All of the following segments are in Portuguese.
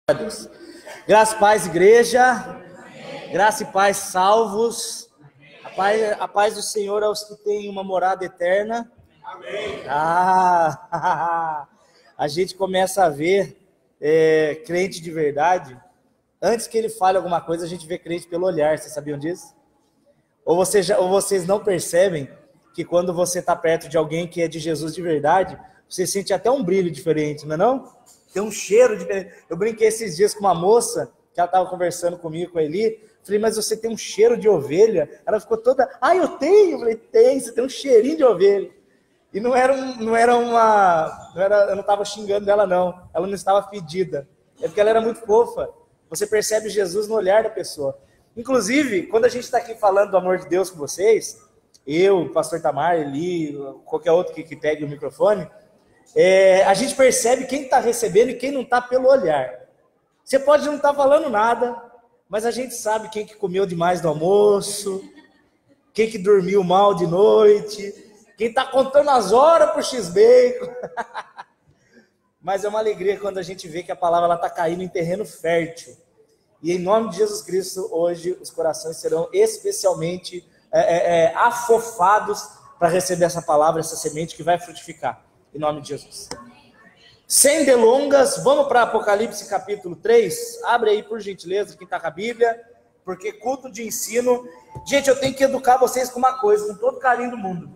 a Deus. Graça e paz, igreja. Graça e paz, salvos. A paz do Senhor aos que têm uma morada eterna. Amém. A gente começa a ver crente de verdade. Antes que ele fale alguma coisa, a gente vê crente pelo olhar. Vocês sabiam disso? Ou vocês não percebem que quando você está perto de alguém que é de Jesus de verdade, você sente até um brilho diferente, não é não? Tem um cheiro diferente. Eu brinquei esses dias com uma moça, que ela estava conversando comigo, com a Eli. Falei, mas você tem um cheiro de ovelha? Ela ficou toda, eu tenho. Eu falei, tem, você tem um cheirinho de ovelha. E eu não estava xingando ela, não. Ela não estava fedida. É porque ela era muito fofa. Você percebe Jesus no olhar da pessoa. Inclusive, quando a gente está aqui falando do amor de Deus com vocês, eu, o pastor Tamar, Eli, qualquer outro que pegue o microfone, a gente percebe quem está recebendo e quem não está pelo olhar. Você pode não estar falando nada, mas a gente sabe quem que comeu demais no almoço, quem que dormiu mal de noite, quem está contando as horas para o X-Bacon. Mas é uma alegria quando a gente vê que a palavra está caindo em terreno fértil. E em nome de Jesus Cristo, hoje os corações serão especialmente afofados para receber essa palavra, essa semente que vai frutificar. Em nome de Jesus. Sem delongas, vamos para Apocalipse capítulo 3. Abre aí, por gentileza, quem está com a Bíblia. Porque culto de ensino... Gente, eu tenho que educar vocês com uma coisa, com todo carinho do mundo.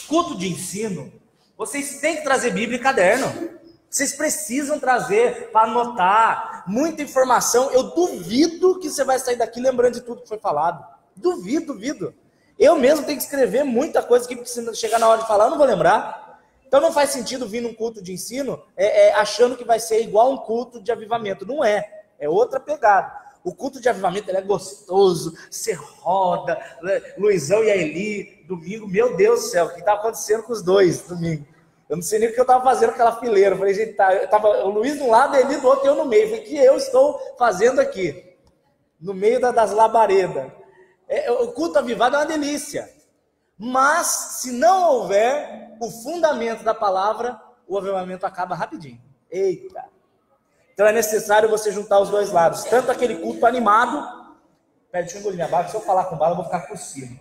Culto de ensino, vocês têm que trazer Bíblia e caderno. Vocês precisam trazer para anotar muita informação. Eu duvido que você vai sair daqui lembrando de tudo que foi falado. Duvido. Eu mesmo tenho que escrever muita coisa aqui, porque se chegar na hora de falar, eu não vou lembrar. Então não faz sentido vir num culto de ensino achando que vai ser igual um culto de avivamento. Não é. É outra pegada. O culto de avivamento ele é gostoso. Você roda. Luizão e a Eli, domingo. Meu Deus do céu, o que estava acontecendo com os dois domingo? Eu não sei nem o que eu estava fazendo aquela fileira. Eu falei, gente, tava o Luiz de um lado, a Eli do outro e eu no meio. Eu falei, o que eu estou fazendo aqui? No meio das labaredas. O culto avivado é uma delícia. Mas, se não houver o fundamento da palavra, o avivamento acaba rapidinho. Eita! Então é necessário você juntar os dois lados. Tanto aquele culto animado... Pera, deixa eu engolir minha bala, se eu falar com bala, eu vou ficar por cima.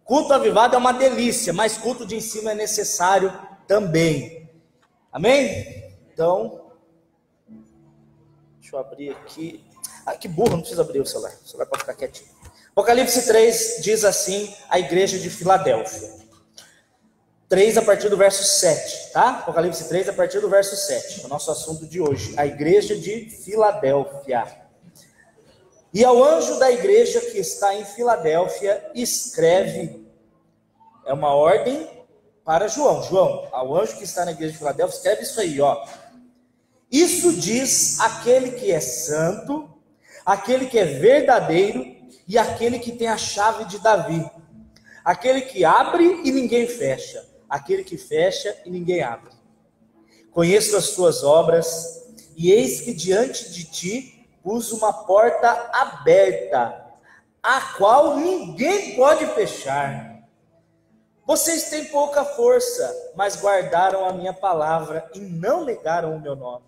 Culto avivado é uma delícia, mas culto de ensino é necessário também. Amém? Então... Deixa eu abrir aqui... que burro, não precisa abrir o celular. O celular pode ficar quietinho. Apocalipse 3 diz assim, a igreja de Filadélfia. 3 a partir do verso 7, tá? Apocalipse 3 a partir do verso 7, é o nosso assunto de hoje. A igreja de Filadélfia. E ao anjo da igreja que está em Filadélfia, escreve, é uma ordem para João. João, ao anjo que está na igreja de Filadélfia, escreve isso aí, ó. Isso diz aquele que é santo, aquele que é verdadeiro, e aquele que tem a chave de Davi, aquele que abre e ninguém fecha, aquele que fecha e ninguém abre. Conheço as tuas obras, e eis que diante de ti pus uma porta aberta, a qual ninguém pode fechar. Vocês têm pouca força, mas guardaram a minha palavra e não negaram o meu nome.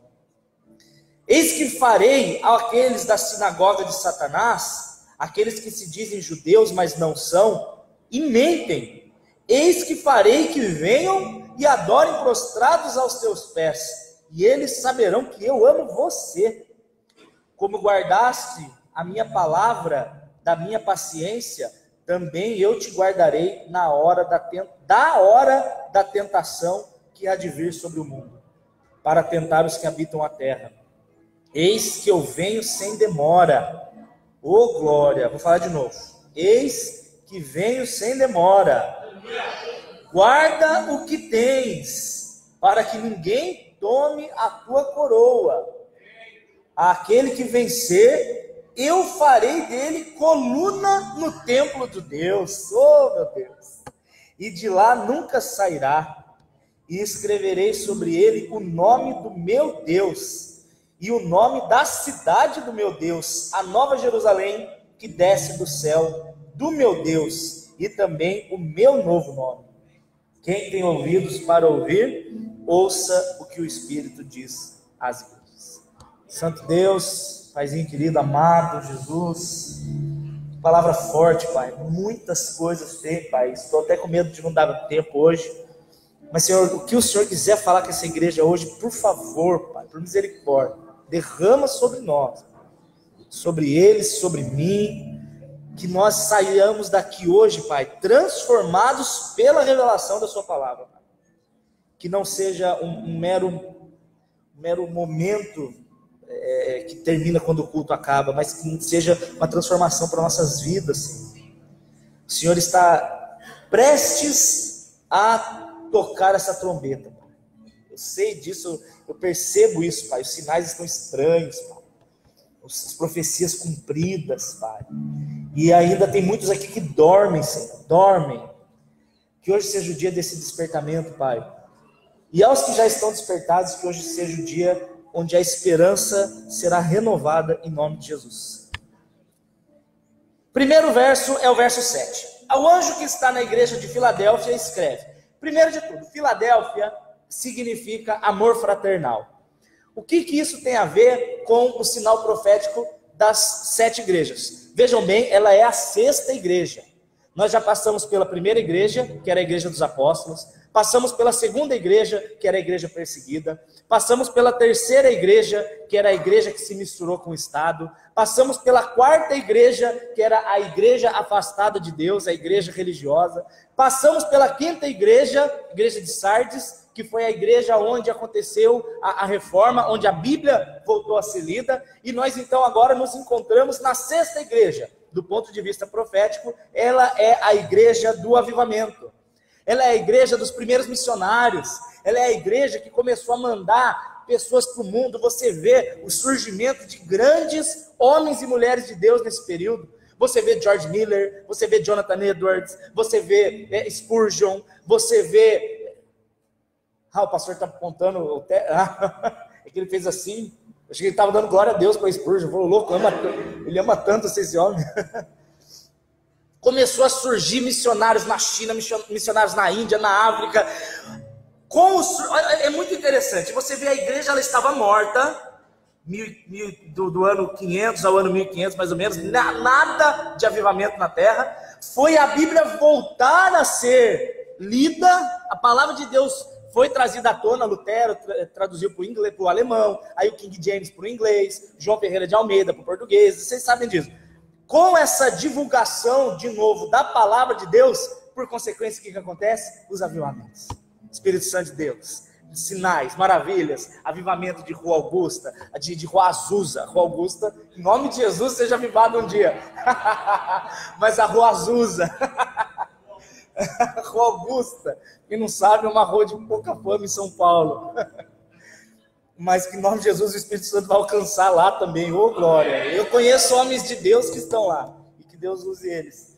Eis que farei àqueles da sinagoga de Satanás, aqueles que se dizem judeus, mas não são, e mentem. Eis que farei que venham e adorem prostrados aos teus pés, e eles saberão que eu amo você. Como guardaste a minha palavra da minha paciência, também eu te guardarei na hora da tentação que há de vir sobre o mundo, para tentar os que habitam a terra. Eis que eu venho sem demora. Ô glória, vou falar de novo. Eis que venho sem demora. Guarda o que tens, para que ninguém tome a tua coroa. Aquele que vencer, eu farei dele coluna no templo de Deus. Oh, meu Deus! E de lá nunca sairá. E escreverei sobre ele o nome do meu Deus e o nome da cidade do meu Deus, a Nova Jerusalém, que desce do céu, do meu Deus, e também o meu novo nome. Quem tem ouvidos para ouvir, ouça o que o Espírito diz às igrejas. Santo Deus, Paizinho querido, amado, Jesus, palavra forte, Pai, muitas coisas tem, Pai, estou até com medo de não dar tempo hoje, mas Senhor, o que o Senhor quiser falar com essa igreja hoje, por favor, Pai, por misericórdia, derrama sobre nós, sobre eles, sobre mim, que nós saiamos daqui hoje, Pai, transformados pela revelação da sua palavra, Pai. Que não seja um mero momento que termina quando o culto acaba, mas que seja uma transformação para nossas vidas, Senhor. O Senhor está prestes a tocar essa trombeta, Pai. Eu sei disso, eu percebo isso, Pai. Os sinais estão estranhos, Pai. As profecias cumpridas, Pai. E ainda tem muitos aqui que dormem, Senhor, dormem. Que hoje seja o dia desse despertamento, Pai. E aos que já estão despertados, que hoje seja o dia onde a esperança será renovada em nome de Jesus. Primeiro verso é o verso 7. Ao anjo que está na igreja de Filadélfia escreve. Primeiro de tudo, Filadélfia significa amor fraternal. O que isso tem a ver com o sinal profético das 7 igrejas? Vejam bem, ela é a 6ª igreja. Nós já passamos pela primeira igreja, que era a igreja dos apóstolos. Passamos pela segunda igreja, que era a igreja perseguida. Passamos pela terceira igreja, que era a igreja que se misturou com o Estado. Passamos pela quarta igreja, que era a igreja afastada de Deus, a igreja religiosa. Passamos pela quinta igreja, igreja de Sardes, que foi a igreja onde aconteceu a reforma, onde a Bíblia voltou a ser lida. E nós então agora nos encontramos na 6ª igreja. Do ponto de vista profético, ela é a igreja do avivamento. Ela é a igreja dos primeiros missionários. Ela é a igreja que começou a mandar pessoas para o mundo. Você vê o surgimento de grandes homens e mulheres de Deus nesse período. Você vê George Miller, você vê Jonathan Edwards, você vê Spurgeon, você vê... o pastor está apontando... É que ele fez assim. Acho que ele estava dando glória a Deus para Spurgeon. Falou, louco, ele ama tanto esse homem. Começou a surgir missionários na China, missionários na Índia, na África. É muito interessante. Você vê a igreja, ela estava morta, do ano 500 ao ano 1500, mais ou menos. Nada de avivamento na terra. Foi a Bíblia voltar a ser lida. A palavra de Deus foi trazida à tona. Lutero traduziu para o inglês, para o alemão. Aí o King James para o inglês. João Ferreira de Almeida para o português. Vocês sabem disso. Com essa divulgação, de novo, da palavra de Deus, por consequência, o que acontece? Os avivamentos. Espírito Santo de Deus, sinais, maravilhas, avivamento de Rua Augusta, de Rua Azusa. Rua Augusta, em nome de Jesus, seja avivado um dia. Mas a Rua Azusa, Rua Augusta, quem não sabe, é uma rua de pouca fama em São Paulo. Mas que em nome de Jesus o Espírito Santo vai alcançar lá também, ô glória. Eu conheço homens de Deus que estão lá, e que Deus use eles.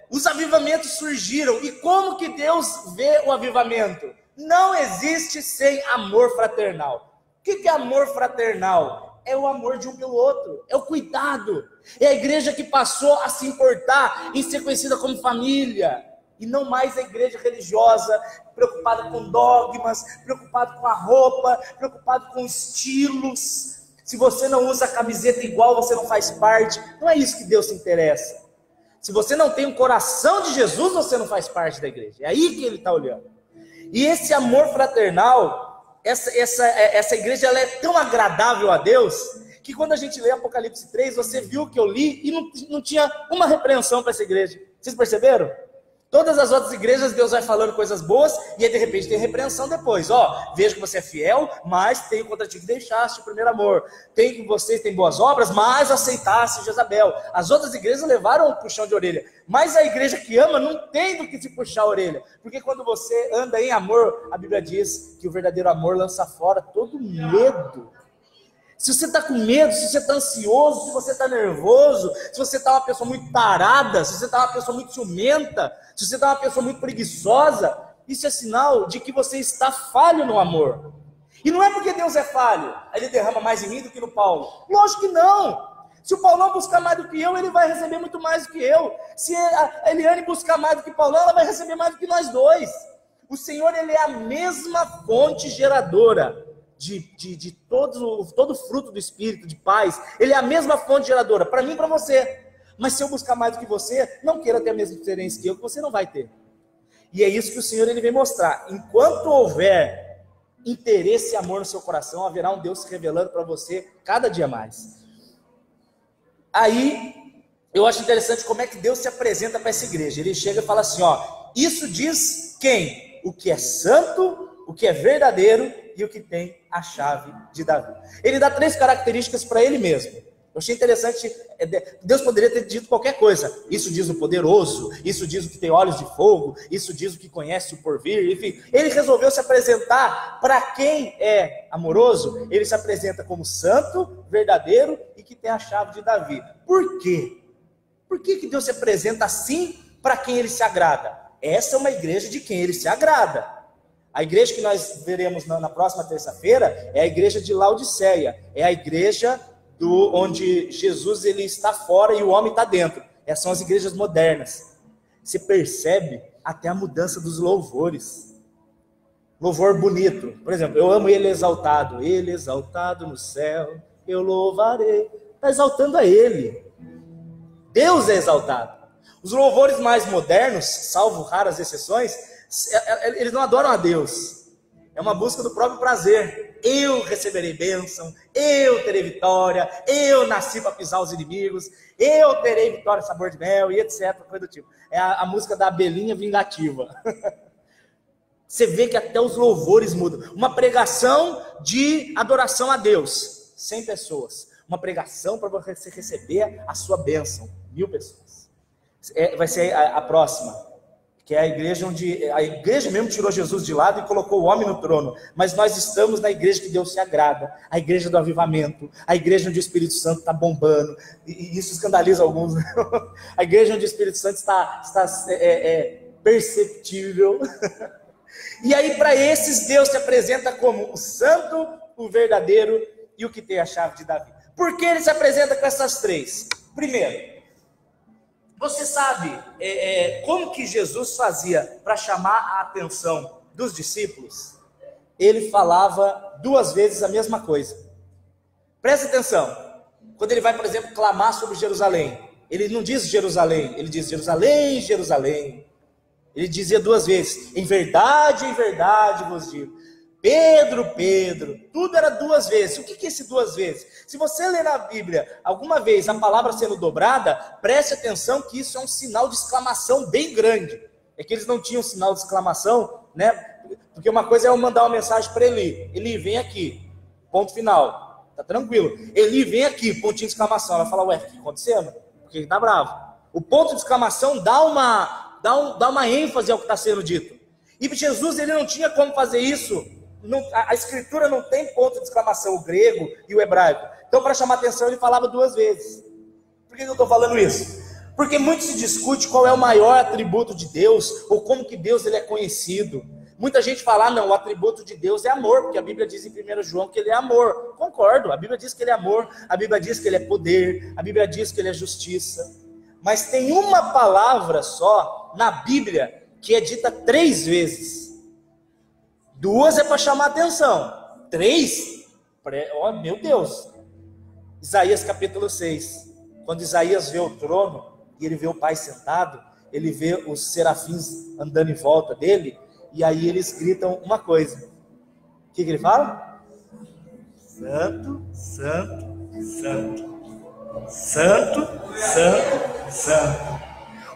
Os avivamentos surgiram, e como que Deus vê o avivamento? Não existe sem amor fraternal. O que é amor fraternal? É o amor de um pelo outro, é o cuidado. É a igreja que passou a se importar em ser conhecida como família, e não mais a igreja religiosa, preocupada com dogmas, preocupada com a roupa, preocupada com estilos. Se você não usa a camiseta igual, você não faz parte. Não é isso que Deus se interessa. Se você não tem o coração de Jesus, você não faz parte da igreja. É aí que ele está olhando. E esse amor fraternal, essa igreja, ela é tão agradável a Deus, que quando a gente lê Apocalipse 3, você viu que eu li e não tinha uma repreensão para essa igreja. Vocês perceberam? Todas as outras igrejas, Deus vai falando coisas boas, e aí de repente tem repreensão depois. Vejo que você é fiel, mas tenho contra ti que deixaste o primeiro amor. Tenho que vocês têm boas obras, mas aceitaste Jezabel. As outras igrejas levaram um puxão de orelha. Mas a igreja que ama não tem do que se puxar a orelha. Porque quando você anda em amor, a Bíblia diz que o verdadeiro amor lança fora todo medo. Se você está com medo, se você está ansioso, se você está nervoso, se você está uma pessoa muito tarada, se você está uma pessoa muito ciumenta, se você está uma pessoa muito preguiçosa, isso é sinal de que você está falho no amor. E não é porque Deus é falho, aí ele derrama mais em mim do que no Paulo. Lógico que não. Se o Paulão buscar mais do que eu, ele vai receber muito mais do que eu. Se a Eliane buscar mais do que o Paulão, ela vai receber mais do que nós dois. O Senhor, ele é a mesma fonte geradora de todo fruto do Espírito, de paz. Ele é a mesma fonte geradora, para mim e para você. Mas se eu buscar mais do que você, não queira ter a mesma experiência que eu, que você não vai ter. E é isso que o Senhor ele vem mostrar. Enquanto houver interesse e amor no seu coração, haverá um Deus se revelando para você cada dia mais. Aí, eu acho interessante como é que Deus se apresenta para essa igreja. Ele chega e fala assim, ó, isso diz quem? O que é santo, o que é verdadeiro e o que tem a chave de Davi. Ele dá 3 características para ele mesmo. Eu achei interessante, Deus poderia ter dito qualquer coisa. Isso diz o poderoso, isso diz o que tem olhos de fogo, isso diz o que conhece o porvir, enfim. Ele resolveu se apresentar para quem é amoroso, ele se apresenta como santo, verdadeiro e que tem a chave de Davi. Por quê? Por que Deus se apresenta assim para quem ele se agrada? Essa é uma igreja de quem ele se agrada. A igreja que nós veremos na próxima terça-feira é a igreja de Laodiceia, é a igreja onde Jesus ele está fora e o homem está dentro. Essas são as igrejas modernas. Você percebe até a mudança dos louvores. Louvor bonito. Por exemplo, eu amo ele exaltado no céu, eu louvarei. Está exaltando a ele. Deus é exaltado. Os louvores mais modernos, salvo raras exceções, eles não adoram a Deus. É uma busca do próprio prazer. Eu receberei bênção, eu terei vitória, eu nasci para pisar os inimigos, eu terei vitória, sabor de mel e etc. Coisa do tipo. É a música da abelhinha vingativa. Você vê que até os louvores mudam. Uma pregação de adoração a Deus, 100 pessoas. Uma pregação para você receber a sua bênção, 1000 pessoas. Vai ser a próxima. Que é a igreja onde a igreja mesmo tirou Jesus de lado e colocou o homem no trono. Mas nós estamos na igreja que Deus se agrada, a igreja do avivamento, a igreja onde o Espírito Santo está bombando, e isso escandaliza alguns. A igreja onde o Espírito Santo está perceptível. E aí para esses Deus se apresenta como o santo, o verdadeiro e o que tem a chave de Davi. Por que ele se apresenta com essas 3? Primeiro, você sabe como que Jesus fazia para chamar a atenção dos discípulos? Ele falava 2 vezes a mesma coisa. Presta atenção. Quando ele vai, por exemplo, clamar sobre Jerusalém, ele não diz Jerusalém, ele diz Jerusalém, Jerusalém. Ele dizia 2 vezes, em verdade vos digo. Pedro, Pedro, tudo era 2 vezes. O que é esse 2 vezes? Se você ler na Bíblia alguma vez a palavra sendo dobrada, preste atenção que isso é um sinal de exclamação bem grande. É que eles não tinham sinal de exclamação, né? Porque uma coisa é eu mandar uma mensagem para Eli. Eli, vem aqui. Ponto final. Tá tranquilo. Eli, vem aqui. Pontinho de exclamação. Ela fala, ué, o que está acontecendo? Porque ele tá bravo. O ponto de exclamação dá uma ênfase ao que está sendo dito. E Jesus, ele não tinha como fazer isso. A escritura não tem ponto de exclamação, o grego e o hebraico. Então, para chamar atenção, ele falava 2 vezes. Por que eu estou falando isso? Porque muito se discute qual é o maior atributo de Deus, ou como que Deus ele é conhecido. Muita gente fala, não, o atributo de Deus é amor, porque a Bíblia diz em 1 João que ele é amor. Concordo, a Bíblia diz que ele é amor, a Bíblia diz que ele é poder, a Bíblia diz que ele é justiça. Mas tem uma palavra só na Bíblia que é dita 3 vezes. 2 é para chamar atenção. 3? Oh, meu Deus. Isaías capítulo 6. Quando Isaías vê o trono, e ele vê o Pai sentado, ele vê os serafins andando em volta dele, e aí eles gritam uma coisa. O que ele fala? Santo, santo, santo. Santo, santo, santo.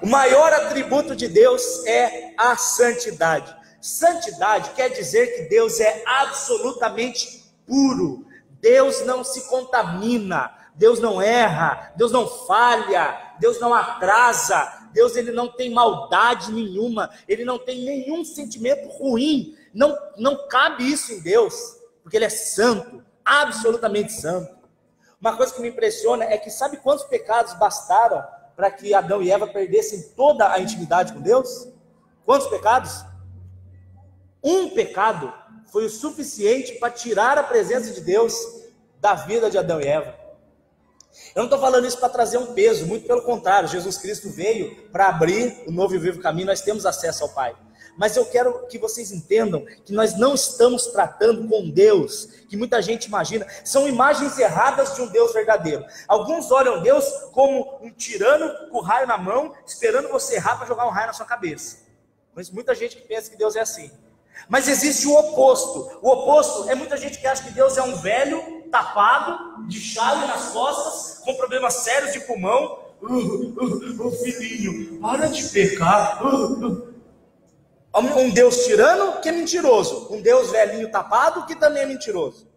O maior atributo de Deus é a santidade. Santidade quer dizer que Deus é absolutamente puro. Deus não se contamina, Deus não erra, Deus não falha, Deus não atrasa, Deus ele não tem maldade nenhuma, ele não tem nenhum sentimento ruim, não cabe isso em Deus, porque ele é santo, absolutamente santo. Uma coisa que me impressiona é que sabe quantos pecados bastaram para que Adão e Eva perdessem toda a intimidade com Deus? Quantos pecados? Um pecado foi o suficiente para tirar a presença de Deus da vida de Adão e Eva. Eu não estou falando isso para trazer um peso, muito pelo contrário, Jesus Cristo veio para abrir o novo e vivo caminho, nós temos acesso ao Pai. Mas eu quero que vocês entendam que nós não estamos tratando com Deus, que muita gente imagina, são imagens erradas de um Deus verdadeiro. Alguns olham Deus como um tirano com raio na mão, esperando você errar para jogar um raio na sua cabeça. Mas muita gente que pensa que Deus é assim. Mas existe o oposto. O oposto é muita gente que acha que Deus é um velho tapado, de chale nas costas, com problemas sérios de pulmão. Filhinho, para de pecar. Um Deus tirano que é mentiroso. Um Deus velhinho tapado que também é mentiroso.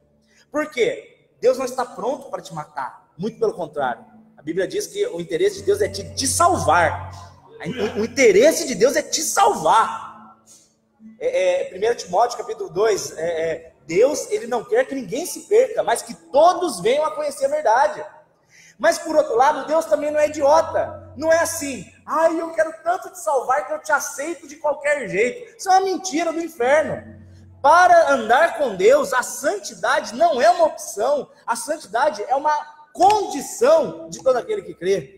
Por quê? Deus não está pronto para te matar. Muito pelo contrário. A Bíblia diz que o interesse de Deus é te salvar. O interesse de Deus é te salvar. 1 Timóteo capítulo 2, Deus, ele não quer que ninguém se perca, mas que todos venham a conhecer a verdade. Mas por outro lado, Deus também não é idiota. Não é assim, eu quero tanto te salvar que eu te aceito de qualquer jeito. Isso é uma mentira do inferno. Para andar com Deus, a santidade não é uma opção, a santidade é uma condição de todo aquele que crê.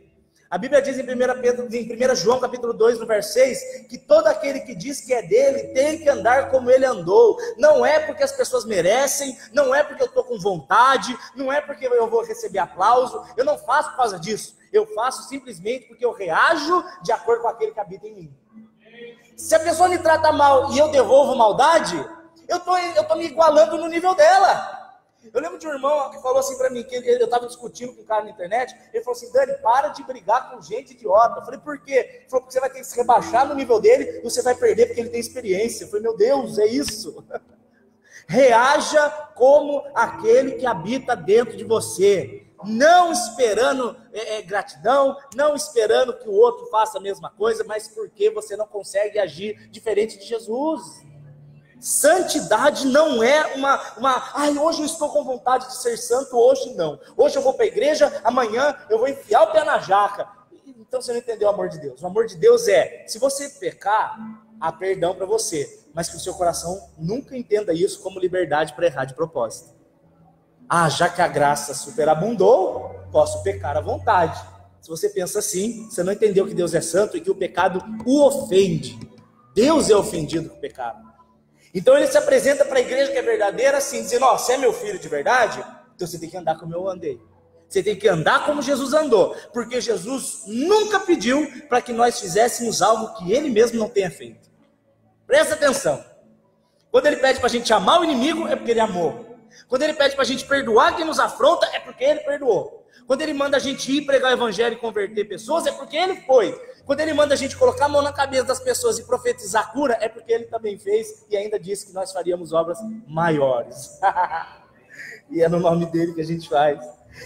A Bíblia diz em 1 João capítulo 2, no verso 6, que todo aquele que diz que é dele tem que andar como ele andou. Não é porque as pessoas merecem, não é porque eu estou com vontade, não é porque eu vou receber aplauso, eu não faço por causa disso. Eu faço simplesmente porque eu reajo de acordo com aquele que habita em mim. Se a pessoa me trata mal e eu devolvo maldade, eu estou me igualando no nível dela. Eu lembro de um irmão que falou assim para mim, que eu estava discutindo com um cara na internet, ele falou assim, Dani, para de brigar com gente idiota. Eu falei, por quê? Ele falou, porque você vai ter que se rebaixar no nível dele e você vai perder porque ele tem experiência. Eu falei, meu Deus, é isso. Reaja como aquele que habita dentro de você, não esperando gratidão, não esperando que o outro faça a mesma coisa, mas porque você não consegue agir diferente de Jesus. Santidade não é hoje eu estou com vontade de ser santo, hoje não. Hoje eu vou para a igreja, amanhã eu vou enfiar o pé na jaca. Então você não entendeu o amor de Deus. O amor de Deus se você pecar, há perdão para você, mas que o seu coração nunca entenda isso como liberdade para errar de propósito. Já que a graça superabundou, posso pecar à vontade. Se você pensa assim, você não entendeu que Deus é santo e que o pecado o ofende. Deus é ofendido com o pecado. Então ele se apresenta para a igreja que é verdadeira assim, dizendo, você é meu filho de verdade? Então você tem que andar como eu andei. Você tem que andar como Jesus andou. Porque Jesus nunca pediu para que nós fizéssemos algo que ele mesmo não tenha feito. Presta atenção. Quando ele pede para a gente amar o inimigo, é porque ele amou. Quando ele pede para a gente perdoar quem nos afronta, é porque ele perdoou. Quando ele manda a gente ir pregar o evangelho e converter pessoas, é porque ele foi. Quando ele manda a gente colocar a mão na cabeça das pessoas e profetizar a cura, é porque ele também fez e ainda disse que nós faríamos obras maiores. E é no nome dele que a gente faz.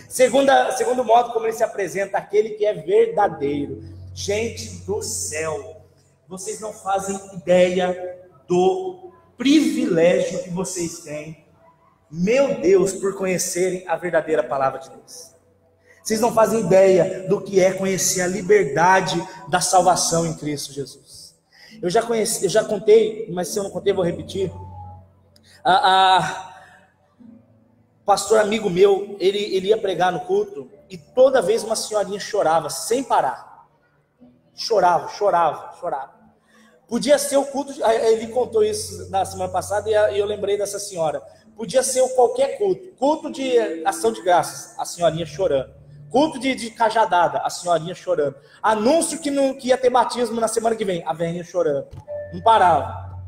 Segundo modo como ele se apresenta, aquele que é verdadeiro. Gente do céu, vocês não fazem ideia do privilégio que vocês têm, meu Deus, por conhecerem a verdadeira palavra de Deus. Vocês não fazem ideia do que é conhecer a liberdade da salvação em Cristo Jesus. Eu já contei, mas se eu não contei, eu vou repetir. Pastor amigo meu, ele ia pregar no culto e toda vez uma senhorinha chorava, sem parar. Chorava. Podia ser o culto, ele contou isso na semana passada e eu lembrei dessa senhora. Podia ser qualquer culto de ação de graças, a senhorinha chorando. Culto de cajadada, a senhorinha chorando. Anúncio que ia ter batismo na semana que vem, a velhinha chorando. Não parava.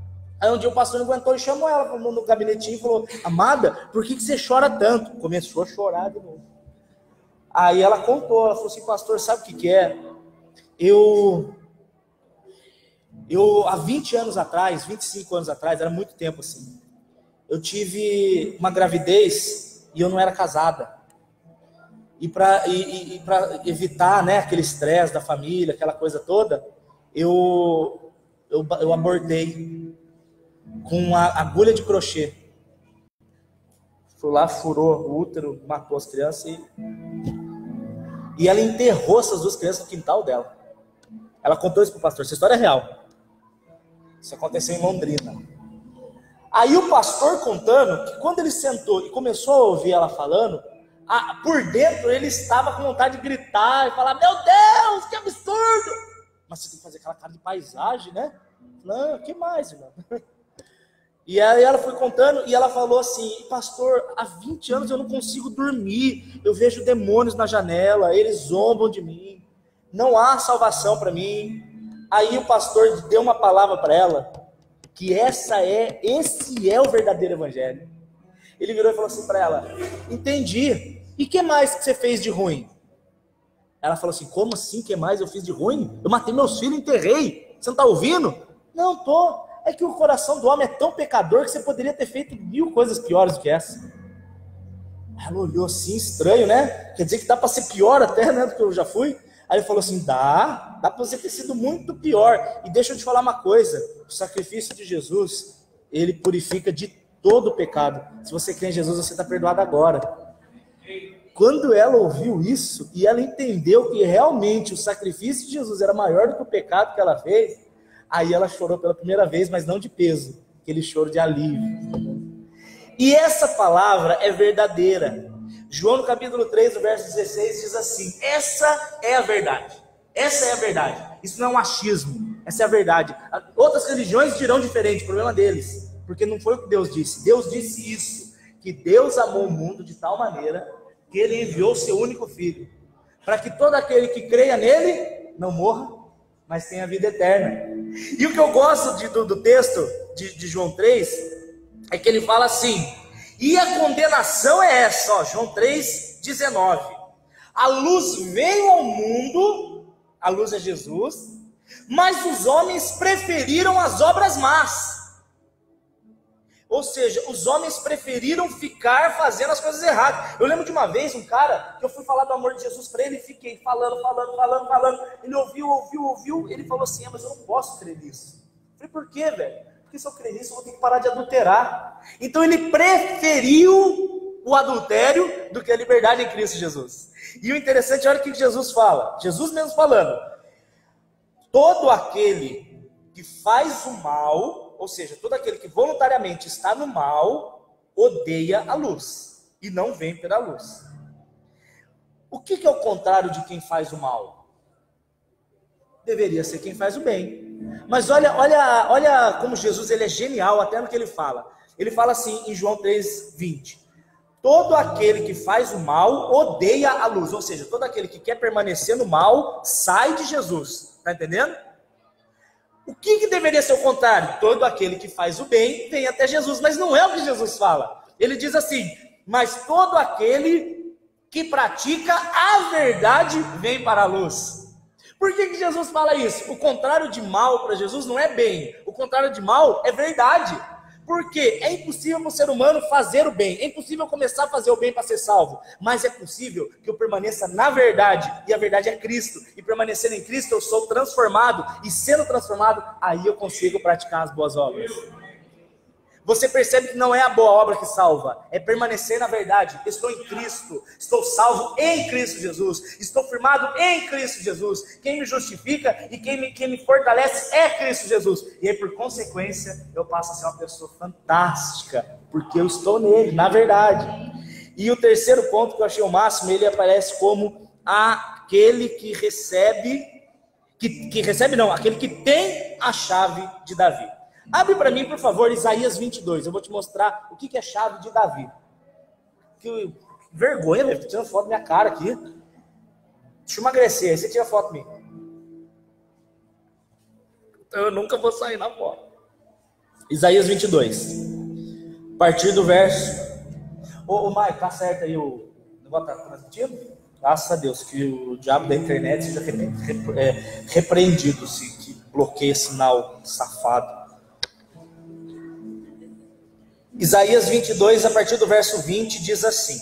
Aí um dia o pastor não aguentou e chamou ela no gabinetinho e falou, amada, por que você chora tanto? Começou a chorar de novo. Aí ela contou, ela falou assim, pastor, sabe o que é? Eu há 20 anos atrás, 25 anos atrás, era muito tempo assim, eu tive uma gravidez e eu não era casada. E para evitar, né, aquele estresse da família, aquela coisa toda, eu abortei com uma agulha de crochê. Foi lá, furou o útero, matou as crianças e ela enterrou essas duas crianças no quintal dela. Ela contou isso para o pastor, essa história é real. Isso aconteceu em Londrina. Aí o pastor contando que quando ele sentou e começou a ouvir ela falando, por dentro ele estava com vontade de gritar e falar, meu Deus, que absurdo! Mas você tem que fazer aquela cara de paisagem, né? Não, que mais, irmão? E aí ela foi contando e ela falou assim: pastor, há 20 anos eu não consigo dormir, eu vejo demônios na janela, eles zombam de mim, não há salvação para mim. Aí o pastor deu uma palavra para ela, que esse é o verdadeiro evangelho. Ele virou e falou assim para ela: entendi, e que mais que você fez de ruim? Ela falou assim: como assim, que mais eu fiz de ruim? Eu matei meus filhos, enterrei, você não está ouvindo? Não, tô. É que o coração do homem é tão pecador que você poderia ter feito 1000 coisas piores do que essa. Ela olhou assim, estranho, né? Quer dizer que dá para ser pior até, né, do que eu já fui? Aí ele falou assim: dá para você ter sido muito pior. E deixa eu te falar uma coisa: o sacrifício de Jesus, ele purifica de todo o pecado. Se você crê em Jesus, você está perdoado agora. Quando ela ouviu isso, e ela entendeu que realmente o sacrifício de Jesus era maior do que o pecado que ela fez, aí ela chorou pela primeira vez, mas não de peso, aquele choro de alívio. E essa palavra é verdadeira. João no capítulo 3, no verso 16, diz assim: essa é a verdade. Essa é a verdade. Isso não é um achismo, essa é a verdade. Outras religiões dirão diferente, problema deles, porque não foi o que Deus disse. Deus disse isso, que Deus amou o mundo de tal maneira que ele enviou o seu único filho, para que todo aquele que creia nele não morra, mas tenha vida eterna. E o que eu gosto do texto de João 3 é que ele fala assim: e a condenação é essa, ó, João 3:19. A luz veio ao mundo, a luz é Jesus, mas os homens preferiram as obras más. Ou seja, os homens preferiram ficar fazendo as coisas erradas. Eu lembro de uma vez um cara que eu fui falar do amor de Jesus para ele e fiquei falando. Ele ouviu, ele falou assim: mas eu não posso crer nisso. Eu falei: por quê, velho? Porque se eu crer nisso eu vou ter que parar de adulterar. Então ele preferiu o adultério do que a liberdade em Cristo Jesus. E o interessante, olha o que Jesus fala, Jesus mesmo falando: todo aquele que faz o mal, ou seja, todo aquele que voluntariamente está no mal, odeia a luz e não vem pela luz. O que é o contrário de quem faz o mal? Deveria ser quem faz o bem. Mas olha como Jesus, ele é genial até no que ele fala. Ele fala assim em João 3:20: todo aquele que faz o mal odeia a luz. Ou seja, todo aquele que quer permanecer no mal sai de Jesus. Está entendendo? O que deveria ser o contrário? Todo aquele que faz o bem vem até Jesus. Mas não é o que Jesus fala. Ele diz assim: mas todo aquele que pratica a verdade vem para a luz. Por que Jesus fala isso? O contrário de mal para Jesus não é bem. O contrário de mal é verdade. Porque é impossível para o ser humano fazer o bem. É impossível começar a fazer o bem para ser salvo. Mas é possível que eu permaneça na verdade. E a verdade é Cristo. E permanecendo em Cristo eu sou transformado. E sendo transformado, aí eu consigo praticar as boas obras. Você percebe que não é a boa obra que salva. É permanecer na verdade. Estou em Cristo. Estou salvo em Cristo Jesus. Estou firmado em Cristo Jesus. Quem me justifica e quem me fortalece é Cristo Jesus. E aí, por consequência, eu passo a ser uma pessoa fantástica. Porque eu estou nele, na verdade. E o terceiro ponto que eu achei o máximo, ele aparece como aquele que recebe... aquele que tem a chave de Davi. Abre para mim, por favor, Isaías 22. Eu vou te mostrar o que é chave de Davi. Que vergonha, velho. Tô tirando foto da minha cara aqui. Deixa eu emagrecer. Aí você tira foto de mim. Eu nunca vou sair na foto. Isaías 22. A partir do verso... Ô Maio, tá certo aí o negócio tá transmitindo? Graças a Deus que o diabo da internet seja repreendido, que bloqueia sinal safado. Isaías 22, a partir do verso 20, diz assim: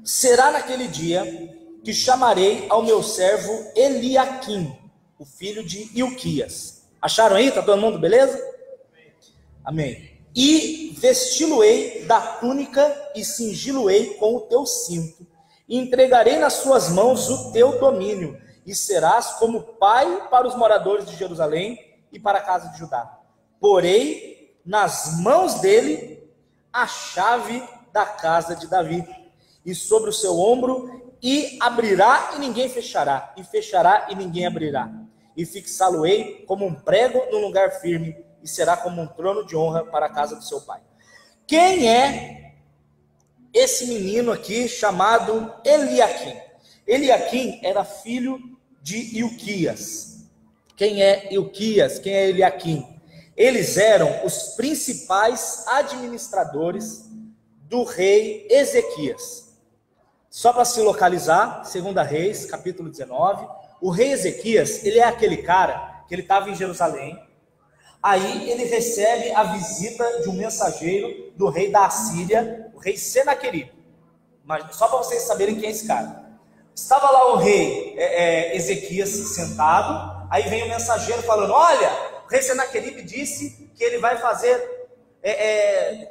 será naquele dia que chamarei ao meu servo Eliaquim, o filho de Hilquias. Acharam aí? Tá todo mundo beleza? Amém. E vesti-lo-ei da túnica e cingi-lo-ei com o teu cinto, e entregarei nas suas mãos o teu domínio, e serás como pai para os moradores de Jerusalém e para a casa de Judá. Porei nas mãos dele a chave da casa de Davi, e sobre o seu ombro, e abrirá e ninguém fechará, e fechará e ninguém abrirá. e fixá-lo-ei como um prego num lugar firme, e será como um trono de honra para a casa do seu pai. Quem é esse menino aqui chamado Eliaquim? Eliaquim era filho de Ilquias. Quem é Ilquias? Quem é Eliaquim? Eles eram os principais administradores do rei Ezequias. Só para se localizar, 2 Reis, capítulo 19, o rei Ezequias, ele é aquele cara que ele estava em Jerusalém, aí ele recebe a visita de um mensageiro do rei da Assíria, o rei Senaqueribe. Mas só para vocês saberem quem é esse cara. Estava lá o rei Ezequias sentado, aí vem o mensageiro falando, olha, o rei Senaqueribe disse que ele vai fazer,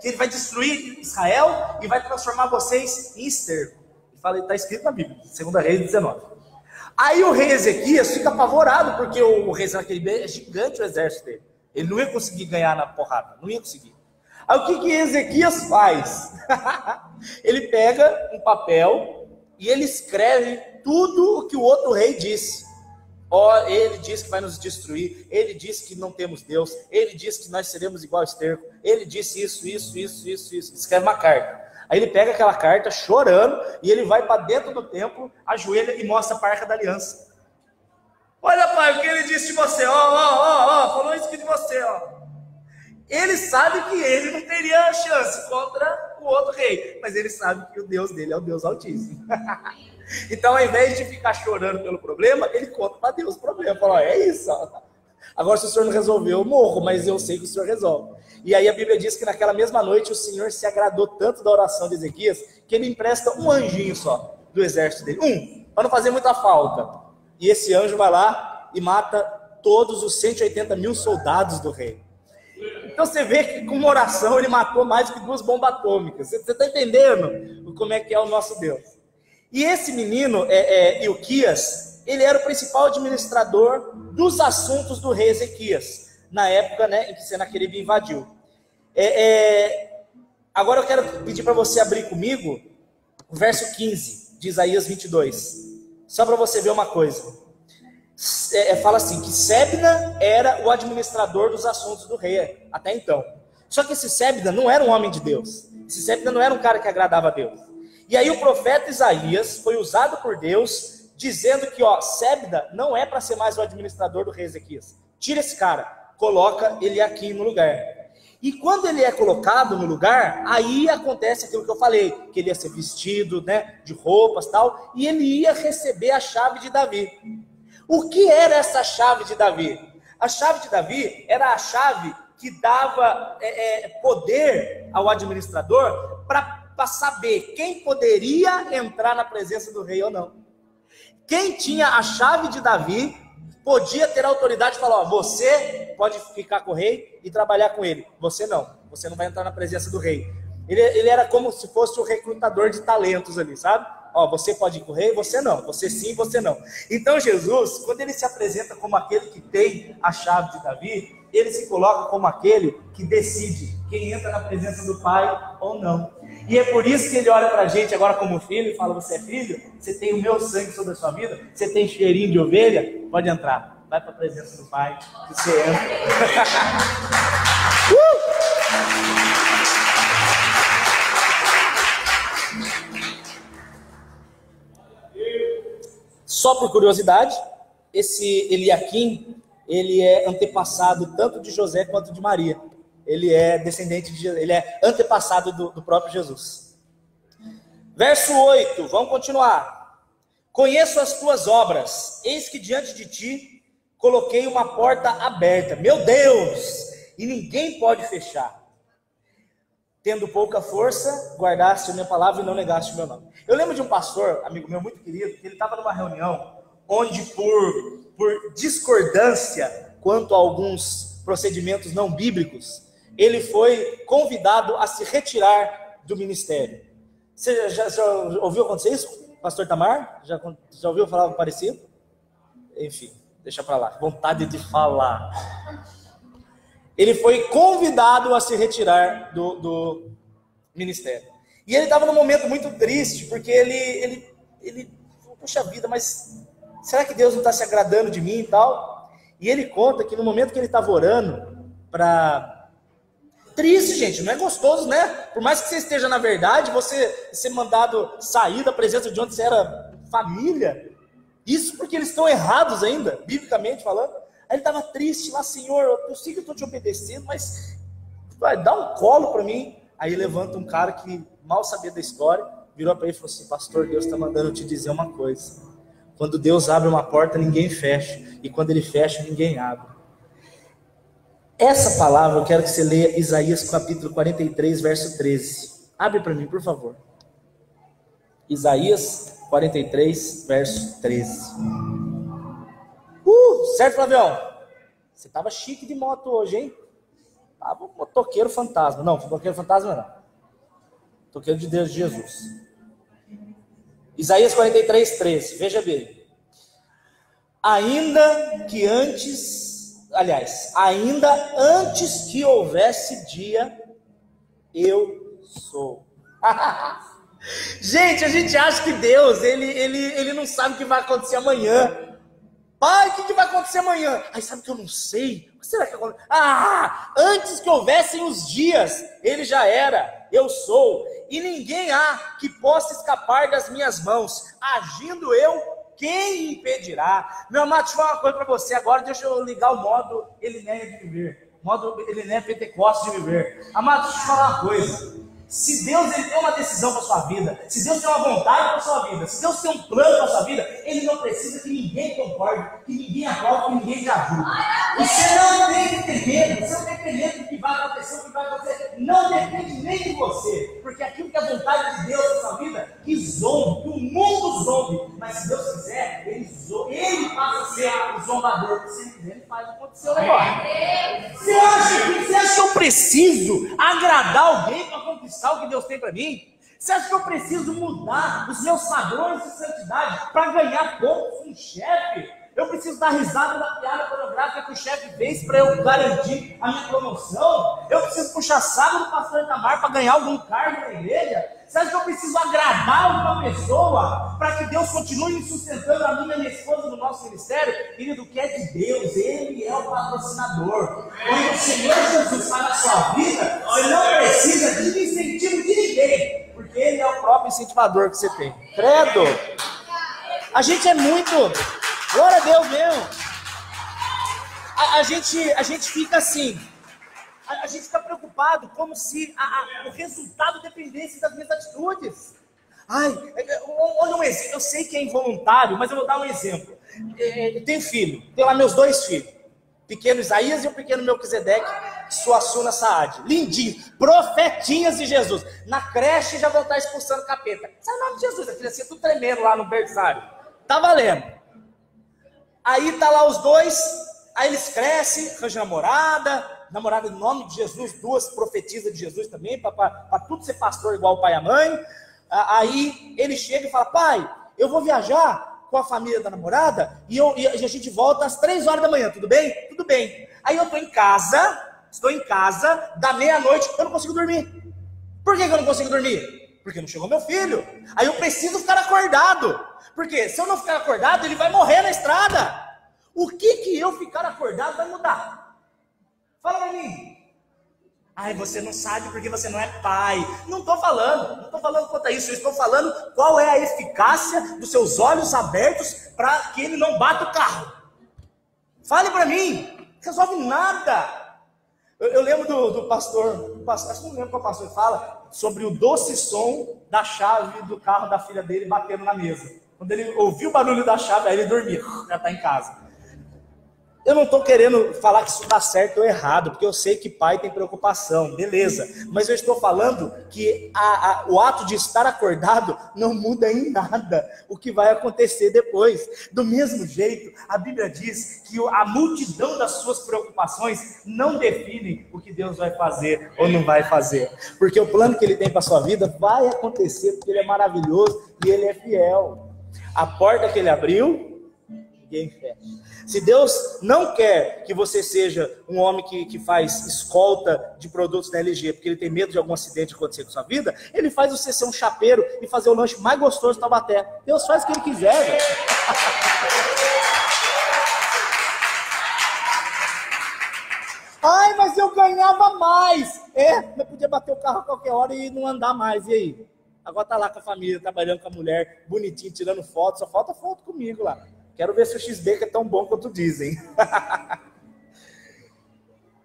que ele vai destruir Israel e vai transformar vocês em esterco. Está escrito na Bíblia, 2 Reis 19. Aí o rei Ezequias fica apavorado, porque o rei Senaqueribe é gigante o exército dele. Ele não ia conseguir ganhar na porrada, não ia conseguir. Aí o que Ezequias faz? Ele pega um papel e ele escreve tudo o que o outro rei disse. Ele disse que vai nos destruir, ele disse que não temos Deus, ele disse que nós seremos igual a esterco, ele disse isso. Escreve uma carta. Aí ele pega aquela carta chorando e ele vai para dentro do templo, ajoelha e mostra a Arca da Aliança. Olha, pai, o que ele disse de você, falou isso aqui de você, Ele sabe que ele não teria chance contra o outro rei, mas ele sabe que o Deus dele é o Deus Altíssimo. Então, ao invés de ficar chorando pelo problema, ele conta para Deus o problema. Fala, é isso, agora se o senhor não resolveu, eu morro, mas eu sei que o senhor resolve. E aí a Bíblia diz que naquela mesma noite o Senhor se agradou tanto da oração de Ezequias, que ele empresta um anjinho só do exército dele, para não fazer muita falta. E esse anjo vai lá e mata todos os 180 mil soldados do rei. Então você vê que com uma oração ele matou mais do que 2 bombas atômicas. Você está entendendo como é que é o nosso Deus? E esse menino, Ilquias, ele era o principal administrador dos assuntos do rei Ezequias, na época, em que Senaqueribe invadiu. Agora eu quero pedir para você abrir comigo o verso 15 de Isaías 22. Só para você ver uma coisa. Fala assim, que Sebna era o administrador dos assuntos do rei, até então. Só que esse Sebna não era um homem de Deus. Esse Sebna não era um cara que agradava a Deus. E aí o profeta Isaías foi usado por Deus, dizendo que, Sebna não é para ser mais o administrador do rei Ezequias. Tira esse cara, coloca ele aqui no lugar. E quando ele é colocado no lugar, aí acontece aquilo que eu falei, que ele ia ser vestido, de roupas e tal, e ele ia receber a chave de Davi. O que era essa chave de Davi? A chave de Davi era a chave que dava poder ao administrador para saber quem poderia entrar na presença do rei ou não. Quem tinha a chave de Davi podia ter a autoridade de falar, você pode ficar com o rei e trabalhar com ele. Você não vai entrar na presença do rei. Ele era como se fosse o recrutador de talentos ali, sabe? Você pode ir com o rei, você não. Você sim, você não. Então Jesus, quando ele se apresenta como aquele que tem a chave de Davi, ele se coloca como aquele que decide quem entra na presença do Pai ou não. E é por isso que ele olha para a gente agora como filho e fala, você é filho? Você tem o meu sangue sobre a sua vida? Você tem cheirinho de ovelha? Pode entrar. Vai para a presença do Pai, que você entra. Só por curiosidade, esse Eliaquim, ele é antepassado tanto de José quanto de Maria. Ele é descendente ele é antepassado do próprio Jesus. Verso 8, vamos continuar. Conheço as tuas obras, eis que diante de ti coloquei uma porta aberta. Meu Deus! E ninguém pode fechar. Tendo pouca força, guardaste a minha palavra e não negaste o meu nome. Eu lembro de um pastor, amigo meu muito querido, que ele estava numa reunião onde por discordância quanto a alguns procedimentos não bíblicos, ele foi convidado a se retirar do ministério. Você já ouviu acontecer isso, pastor Tamar? Já ouviu falar algo parecido? Enfim, deixa para lá, vontade de falar. Ele foi convidado a se retirar do ministério. E ele estava num momento muito triste, porque ele puxa vida, mas será que Deus não está se agradando de mim e tal? E ele conta que no momento que ele estava orando para... Triste, gente, não é gostoso, né? Por mais que você esteja na verdade, você ser mandado sair da presença de onde você era família. Isso porque eles estão errados ainda, biblicamente falando. Aí ele estava triste lá, Senhor, eu sei que eu estou te obedecendo, mas vai, dá um colo para mim. Aí levanta um cara que mal sabia da história, virou para ele e falou assim: pastor, Deus está mandando eu te dizer uma coisa. Quando Deus abre uma porta, ninguém fecha. E quando ele fecha, ninguém abre. Essa palavra, eu quero que você leia Isaías capítulo 43, verso 13. Abre para mim, por favor. Isaías 43, verso 13. Certo, Flavião? Você tava chique de moto hoje, hein? Tava um motoqueiro fantasma. Não, motoqueiro fantasma não. Motoqueiro de Deus, de Jesus. Isaías 43, 13. Veja bem. Ainda antes que houvesse dia, eu sou. Gente, a gente acha que Deus, ele não sabe o que vai acontecer amanhã. Pai, o que vai acontecer amanhã? Ai, sabe que eu não sei? O que será que acontece? Antes que houvessem os dias, ele já era, eu sou. E ninguém há que possa escapar das minhas mãos. Agindo eu, quem impedirá? Meu amado, deixa eu falar uma coisa para você agora. Deixa eu ligar o modo Elinéia de viver. Modo Elinéia Pentecoste de viver. Amado, deixa eu te falar uma coisa. Se Deus ele tem uma decisão para a sua vida, se Deus tem uma vontade para a sua vida, se Deus tem um plano para a sua vida, Ele não precisa que ninguém concorde, que ninguém aprove, que ninguém te ajude. Você não tem que ter medo, você não tem que ter medo do que vai acontecer, o que vai acontecer. Não depende nem de você, porque aquilo que é a vontade de Deus para a sua vida, que zombe, que o mundo zombe, mas se Deus quiser, Ele passa a ser o zombador. Se Ele quiser, Ele faz acontecer o negócio. Você acha que eu preciso agradar alguém para conquistar o que Deus tem para mim? Você acha que eu preciso mudar os meus padrões de santidade para ganhar pontos com um chefe? Eu preciso dar risada da piada pornográfica que o chefe fez para eu garantir a minha promoção? Eu preciso puxar saco do pastor Itamar para ganhar algum cargo na igreja? Você acha que eu preciso agradar uma pessoa para que Deus continue me sustentando a mim e a minha esposa no nosso ministério? Querido, o que é de Deus? Ele é o patrocinador. Quando o Senhor Jesus está na sua vida, você não precisa de incentivo de ninguém, porque Ele é o próprio incentivador que você tem. Credo! A gente é muito... Glória a Deus mesmo. A gente fica assim... A gente fica preocupado como se o resultado dependesse das minhas atitudes. Olha um exemplo. Eu sei que é involuntário, mas eu vou dar um exemplo. Eu tenho filho, tenho lá meus 2 filhos. Pequeno Isaías e o pequeno Melquisedeque, Suassuna Saad. Lindinhos, profetinhas de Jesus. Na creche já vão estar expulsando capeta. Sabe o nome de Jesus? A criança tudo tremendo lá no berçário. Tá valendo. Aí tá lá os 2, aí eles crescem, arranjam namorada em nome de Jesus, 2 profetisas de Jesus também, para tudo ser pastor igual o pai e a mãe. Aí ele chega e fala: pai, eu vou viajar com a família da namorada e a gente volta às 3 horas da manhã, tudo bem? Tudo bem. Aí eu estou em casa, da meia-noite, eu não consigo dormir. Por que eu não consigo dormir? Porque não chegou meu filho. Aí eu preciso ficar acordado, porque se eu não ficar acordado, ele vai morrer na estrada. O que eu ficar acordado vai mudar? Fala pra mim. Ai, você não sabe porque você não é pai. Não estou falando quanto a isso. Eu estou falando qual é a eficácia dos seus olhos abertos para que ele não bata o carro. Fale para mim. Não resolve nada. Eu lembro do pastor, acho que não lembro qual pastor fala, sobre o doce som da chave do carro da filha dele batendo na mesa. Quando ele ouviu o barulho da chave, aí ele dormia, já está em casa. Eu não estou querendo falar que isso está certo ou errado, porque eu sei que pai tem preocupação, beleza. Mas eu estou falando que o ato de estar acordado não muda em nada o que vai acontecer depois. Do mesmo jeito, a Bíblia diz que a multidão das suas preocupações não definem o que Deus vai fazer ou não vai fazer. Porque o plano que Ele tem para a sua vida vai acontecer, porque Ele é maravilhoso e Ele é fiel. A porta que Ele abriu, ninguém fecha. Se Deus não quer que você seja um homem que faz escolta de produtos da LG, porque Ele tem medo de algum acidente acontecer com sua vida, Ele faz você ser um chapeiro e fazer o lanche mais gostoso de Taubaté. Deus faz o que Ele quiser, velho. Ai, mas eu ganhava mais. Eu podia bater o carro a qualquer hora e não andar mais. E aí? Agora tá lá com a família, trabalhando com a mulher, bonitinho, tirando foto. Só falta foto comigo lá. Quero ver se o XB é tão bom quanto dizem.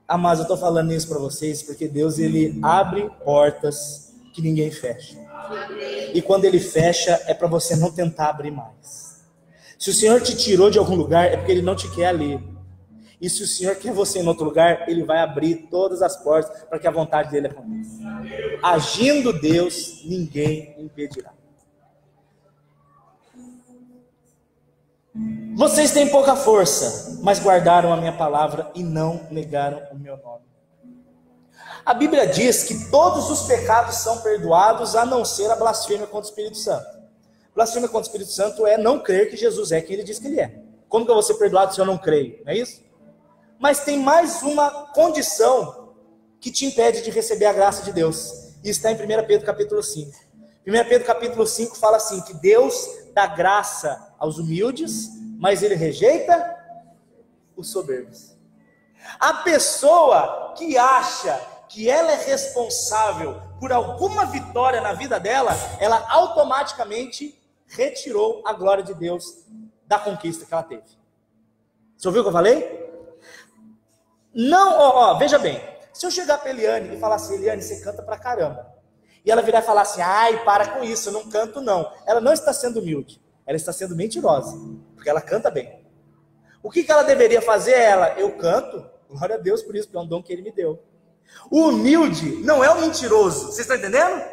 Amados, eu estou falando isso para vocês porque Deus, ele abre portas que ninguém fecha. E quando ele fecha, é para você não tentar abrir mais. Se o Senhor te tirou de algum lugar, é porque ele não te quer ali. E se o Senhor quer você em outro lugar, ele vai abrir todas as portas para que a vontade dele aconteça. Agindo Deus, ninguém impedirá. Vocês têm pouca força, mas guardaram a minha palavra e não negaram o meu nome. A Bíblia diz que todos os pecados são perdoados, a não ser a blasfêmia contra o Espírito Santo. Blasfêmia contra o Espírito Santo é não crer que Jesus é quem ele diz que ele é. Como que eu vou ser perdoado se eu não creio? Não é isso? Mas tem mais uma condição que te impede de receber a graça de Deus. Isso está em 1 Pedro capítulo 5. 1 Pedro capítulo 5 fala assim, que Deus dá graça aos humildes, mas ele rejeita os soberbos. A pessoa que acha que ela é responsável por alguma vitória na vida dela, ela automaticamente retirou a glória de Deus da conquista que ela teve. Você ouviu o que eu falei? Não, veja bem, se eu chegar para Eliane e falar assim, Eliane, você canta pra caramba, e ela virar e falar assim, ai, para com isso, eu não canto não, ela não está sendo humilde, ela está sendo mentirosa, porque ela canta bem. O que ela deveria fazer? Eu canto, glória a Deus por isso, porque é um dom que ele me deu. O humilde não é o mentiroso, vocês estão entendendo?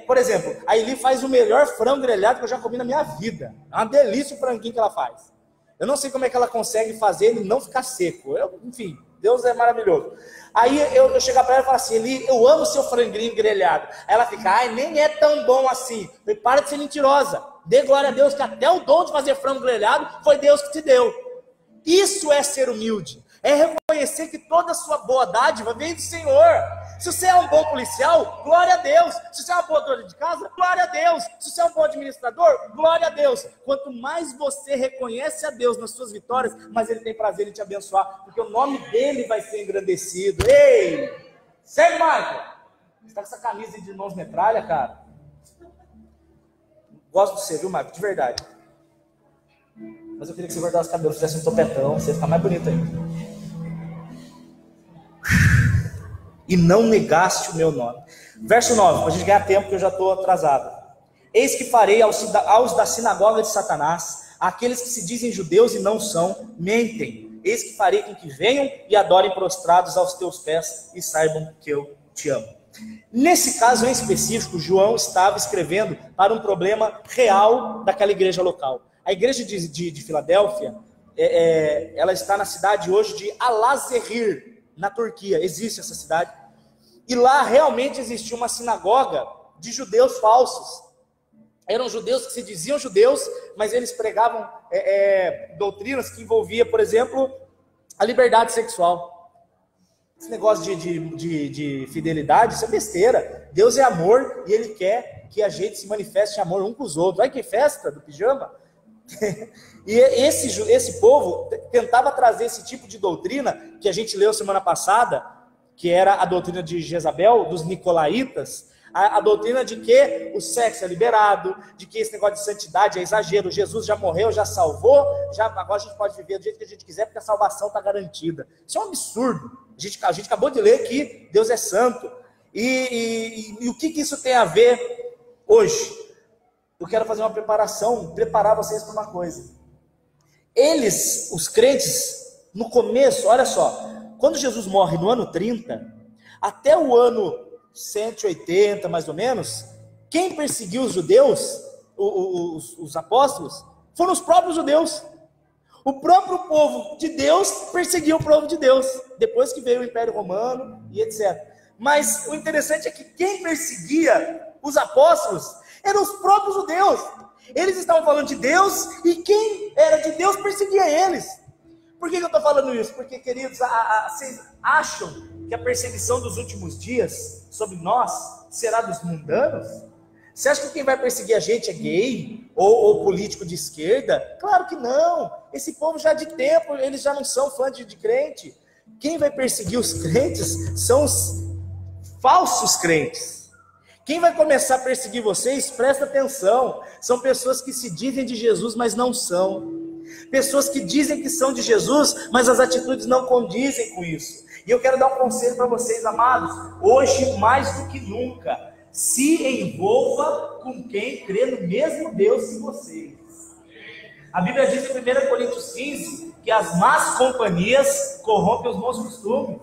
Por exemplo, a Eli faz o melhor frango grelhado que eu já comi na minha vida, é uma delícia o franguinho que ela faz. Eu não sei como é que ela consegue fazer ele não ficar seco. Enfim, Deus é maravilhoso. Aí eu chegar para ela e falar assim, Eli, eu amo seu franguinho grelhado. Aí ela fica, nem é tão bom assim. Eu falei, para de ser mentirosa. Dê glória a Deus que até o dom de fazer frango grelhado foi Deus que te deu. Isso é ser humilde. É reconhecer que toda a sua boa dádiva vem do Senhor. Se você é um bom policial, glória a Deus. Se você é uma boa dona de casa, glória a Deus. Se você é um bom administrador, glória a Deus. Quanto mais você reconhece a Deus nas suas vitórias, mais Ele tem prazer em te abençoar, porque o nome dEle vai ser engrandecido. Ei! Segue, Michael! Você está com essa camisa de mãos metralha, cara? Gosto de você, viu, Michael? De verdade. Mas eu queria que você guardasse os cabelos, fizesse um topetão, você ia ficar mais bonito ainda. E não negaste o meu nome. Verso 9, para a gente ganhar tempo, que eu já estou atrasado. Eis que farei aos da sinagoga de Satanás, aqueles que se dizem judeus e não são, mentem. Eis que farei com que venham e adorem prostrados aos teus pés e saibam que eu te amo. Nesse caso em específico, João estava escrevendo para um problema real daquela igreja local. A igreja de Filadélfia, ela está na cidade hoje de Al-Azhar, na Turquia. Existe essa cidade. E lá realmente existia uma sinagoga de judeus falsos. Eram judeus que se diziam judeus, mas eles pregavam doutrinas que envolviam, por exemplo, a liberdade sexual. Esse negócio de fidelidade, isso é besteira. Deus é amor e Ele quer que a gente se manifeste amor um com os outros. Olha que festa do pijama. E esse povo tentava trazer esse tipo de doutrina que a gente leu semana passada, que era a doutrina de Jezabel, dos nicolaítas, a doutrina de que o sexo é liberado, de que esse negócio de santidade é exagero, Jesus já morreu, já salvou, agora a gente pode viver do jeito que a gente quiser, porque a salvação está garantida. Isso é um absurdo. A gente acabou de ler que Deus é santo. E o que isso tem a ver hoje? Eu quero fazer uma preparação, preparar vocês para uma coisa. Eles, os crentes, no começo, olha só, quando Jesus morre no ano 30, até o ano 180, mais ou menos, quem perseguiu os judeus, os apóstolos, foram os próprios judeus. O próprio povo de Deus perseguiu o povo de Deus, depois que veio o Império Romano e etc. Mas o interessante é que quem perseguia os apóstolos eram os próprios judeus. Eles estavam falando de Deus e quem era de Deus perseguia eles. Por que eu estou falando isso? Porque, queridos, vocês acham que a perseguição dos últimos dias sobre nós será dos mundanos? Você acha que quem vai perseguir a gente é gay? ou político de esquerda? Claro que não. Esse povo já de tempo, eles já não são fãs de crente. Quem vai perseguir os crentes são os falsos crentes. Quem vai começar a perseguir vocês, presta atenção, são pessoas que se dizem de Jesus, mas não são. Pessoas que dizem que são de Jesus, mas as atitudes não condizem com isso. E eu quero dar um conselho para vocês, amados. Hoje, mais do que nunca, se envolva com quem crê no mesmo Deus que vocês. A Bíblia diz em 1 Coríntios 15 que as más companhias corrompem os bons costumes.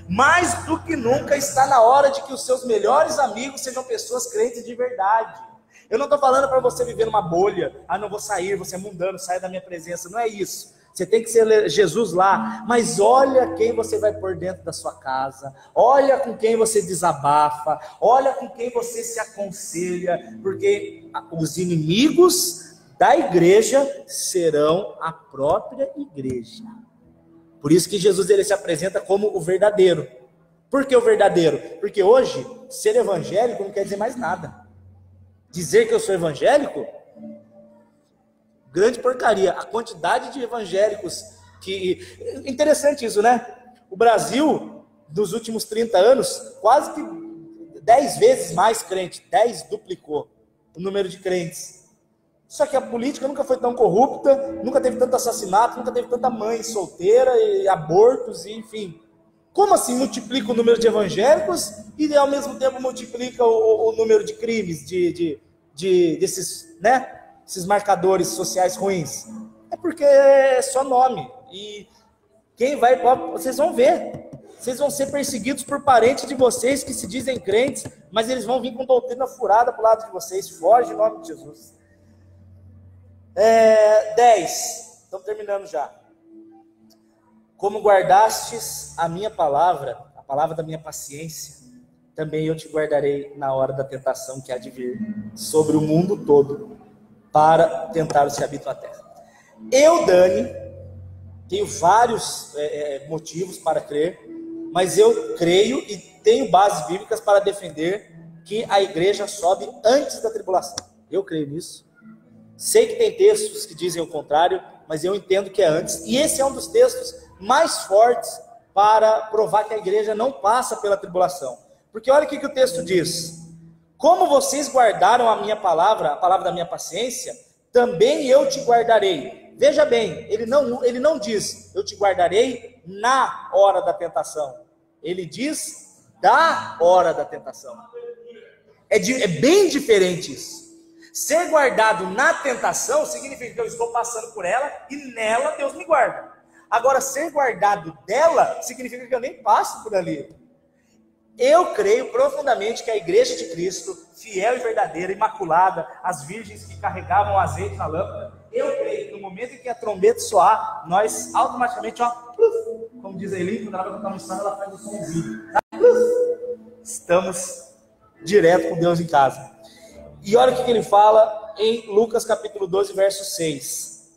Mais do que nunca está na hora de que os seus melhores amigos sejam pessoas crentes de verdade. Eu não estou falando para você viver numa bolha. Não vou sair, você é mundano, sai da minha presença. Não é isso. Você tem que ser Jesus lá. Mas olha quem você vai pôr dentro da sua casa. Olha com quem você desabafa. Olha com quem você se aconselha. Porque os inimigos da igreja serão a própria igreja. Por isso que Jesus ele se apresenta como o verdadeiro. Por que o verdadeiro? Porque hoje, ser evangélico não quer dizer mais nada. Dizer que eu sou evangélico, grande porcaria. A quantidade de evangélicos que... Interessante isso, né? O Brasil, nos últimos 30 anos, quase que 10 vezes mais crente. 10 duplicou o número de crentes. Só que a política nunca foi tão corrupta, nunca teve tanto assassinato, nunca teve tanta mãe solteira e abortos, e enfim. Como assim multiplica o número de evangélicos e ao mesmo tempo multiplica o número de crimes, desses, né, esses marcadores sociais ruins? É porque é só nome. E quem vai, vocês vão ver. Vocês vão ser perseguidos por parentes de vocês que se dizem crentes, mas eles vão vir com doutrina furada para o lado de vocês. Foge em nome de Jesus. 10. Estamos terminando já. Como guardastes a minha palavra, a palavra da minha paciência, também eu te guardarei na hora da tentação que há de vir sobre o mundo todo, para tentar os que habitam a terra. Eu, Dani, tenho vários motivos para crer, mas eu creio e tenho bases bíblicas para defender que a igreja sobe antes da tribulação. Eu creio nisso. Sei que tem textos que dizem o contrário, mas eu entendo que é antes. E esse é um dos textos mais fortes para provar que a igreja não passa pela tribulação. Porque olha o que o texto diz. Como vocês guardaram a minha palavra, a palavra da minha paciência, também eu te guardarei. Veja bem, ele não diz, eu te guardarei na hora da tentação. Ele diz, da hora da tentação. É bem diferente isso. Ser guardado na tentação significa que eu estou passando por ela e nela Deus me guarda. Agora, ser guardado dela significa que eu nem passo por ali. Eu creio profundamente que a igreja de Cristo, fiel e verdadeira, imaculada, as virgens que carregavam azeite na lâmpada, eu creio que no momento em que a trombeta soar, nós automaticamente, como diz a Eli, quando ela vai cantar no samba, ela faz o somzinho. Estamos direto com Deus em casa. E olha o que ele fala em Lucas capítulo 12, verso 6.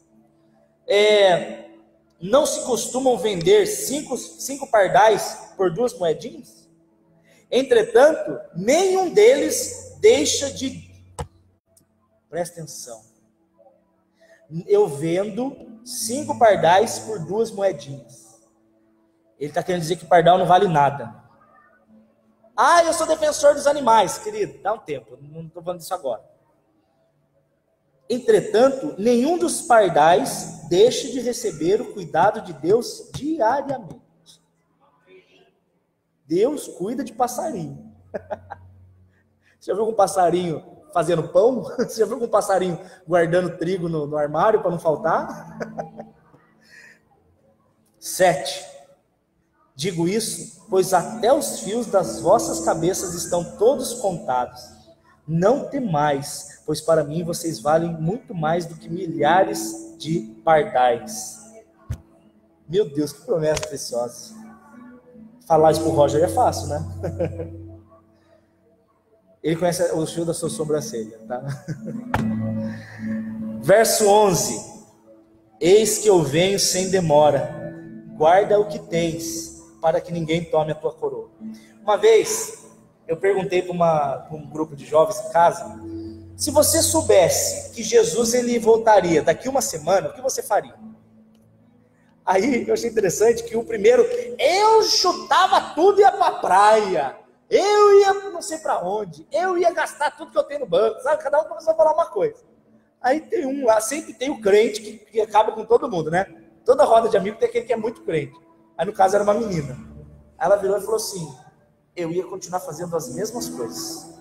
Não se costumam vender cinco pardais por 2 moedinhas? Entretanto, nenhum deles deixa de... Presta atenção. Eu vendo 5 pardais por 2 moedinhas. Ele está querendo dizer que pardal não vale nada. Eu sou defensor dos animais, querido. Dá um tempo, não estou falando disso agora. Entretanto, nenhum dos pardais deixa de receber o cuidado de Deus diariamente. Deus cuida de passarinho. Você já viu algum passarinho fazendo pão? Você já viu algum passarinho guardando trigo no armário para não faltar? 7. Digo isso, pois até os fios das vossas cabeças estão todos contados. Não temais, pois para mim vocês valem muito mais do que milhares de pardais. Meu Deus, que promessa preciosa. Falar isso pro Roger é fácil, né? Ele conhece o fio da sua sobrancelha, tá? Verso 11. Eis que eu venho sem demora. Guarda o que tens, para que ninguém tome a tua coroa. Uma vez, eu perguntei para um grupo de jovens em casa, Se você soubesse que Jesus ele voltaria daqui uma semana, o que você faria? Aí eu achei interessante que o primeiro, eu chutava tudo e ia pra praia. Eu ia não sei para onde. Eu ia gastar tudo que eu tenho no banco. Sabe? Cada um começou a falar uma coisa. Aí tem um lá, sempre tem o crente que acaba com todo mundo, né? Toda roda de amigo tem aquele que é muito crente. Aí no caso era uma menina. Aí ela virou e falou assim, eu ia continuar fazendo as mesmas coisas.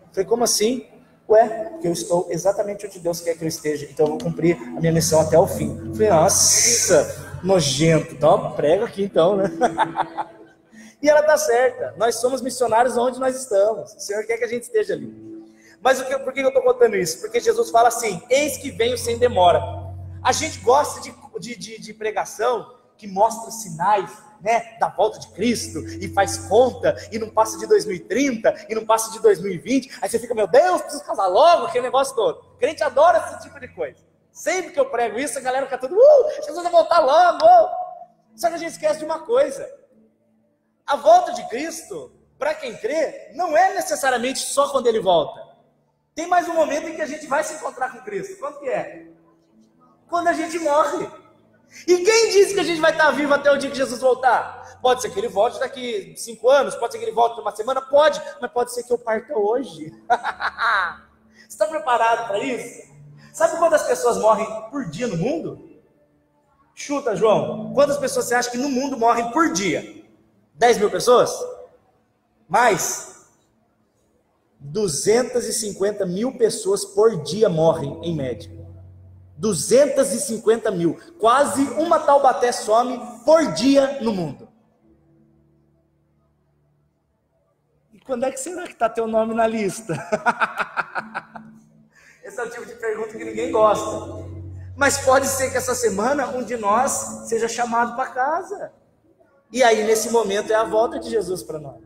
Eu falei, como assim? Ué, porque eu estou exatamente onde Deus quer que eu esteja, então eu vou cumprir a minha missão até o fim. Eu falei, nossa, nojento, então prega aqui então, né? E ela está certa, nós somos missionários onde nós estamos, o Senhor quer que a gente esteja ali. Mas por que eu estou contando isso? Porque Jesus fala assim, eis que venho sem demora. A gente gosta de pregação que mostra sinais, né, da volta de Cristo, e faz conta, e não passa de 2030, e não passa de 2020, aí você fica, meu Deus, preciso casar logo, aquele negócio todo. O crente adora esse tipo de coisa. Sempre que eu prego isso, a galera fica tudo, Jesus vai voltar logo. Só que a gente esquece de uma coisa, a volta de Cristo, para quem crê, não é necessariamente só quando ele volta. Tem mais um momento em que a gente vai se encontrar com Cristo. Quando que é? Quando a gente morre. E quem disse que a gente vai estar vivo até o dia que Jesus voltar? Pode ser que ele volte daqui 5 anos, pode ser que ele volte uma semana, pode, mas pode ser que eu parta hoje. Você está preparado para isso? Sabe quantas pessoas morrem por dia no mundo? Chuta, João. Quantas pessoas você acha que no mundo morrem por dia? 10 mil pessoas? Mais? 250 mil pessoas por dia morrem, em média. 250 mil. Quase uma Taubaté some por dia no mundo. E quando é que será que está teu nome na lista? Esse é o tipo de pergunta que ninguém gosta. Mas pode ser que essa semana um de nós seja chamado para casa. E aí, nesse momento, é a volta de Jesus para nós.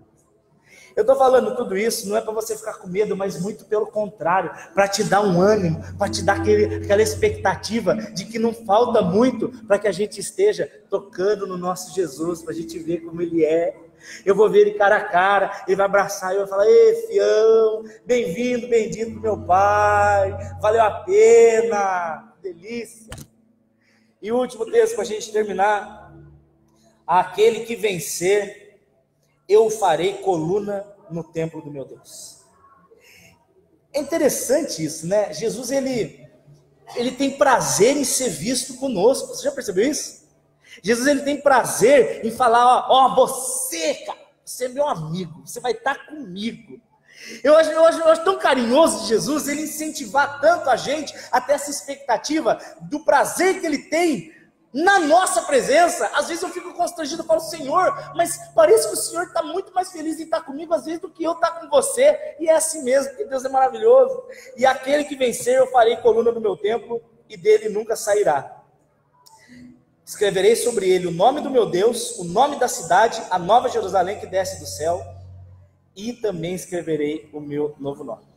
Eu estou falando tudo isso, não é para você ficar com medo, mas muito pelo contrário, para te dar um ânimo, para te dar aquela expectativa de que não falta muito para que a gente esteja tocando no nosso Jesus, para a gente ver como Ele é. Eu vou ver Ele cara a cara, Ele vai abraçar e eu vou falar, ei, fião, bem-vindo, bendito meu Pai, valeu a pena, delícia. E o último texto para a gente terminar, aquele que vencer, eu farei coluna no templo do meu Deus. É interessante isso, né? Jesus, ele tem prazer em ser visto conosco. Você já percebeu isso? Jesus, ele tem prazer em falar, ó, você, cara, você é meu amigo, você vai estar comigo. Eu acho tão carinhoso de Jesus, ele incentivar tanto a gente, até essa expectativa do prazer que ele tem na nossa presença. Às vezes eu fico constrangido para o Senhor, mas parece que o Senhor está muito mais feliz em estar comigo às vezes do que eu estar com você, e é assim mesmo, porque Deus é maravilhoso. E aquele que vencer, eu farei coluna no meu templo, e dele nunca sairá. Escreverei sobre ele o nome do meu Deus, o nome da cidade, a nova Jerusalém que desce do céu, e também escreverei o meu novo nome.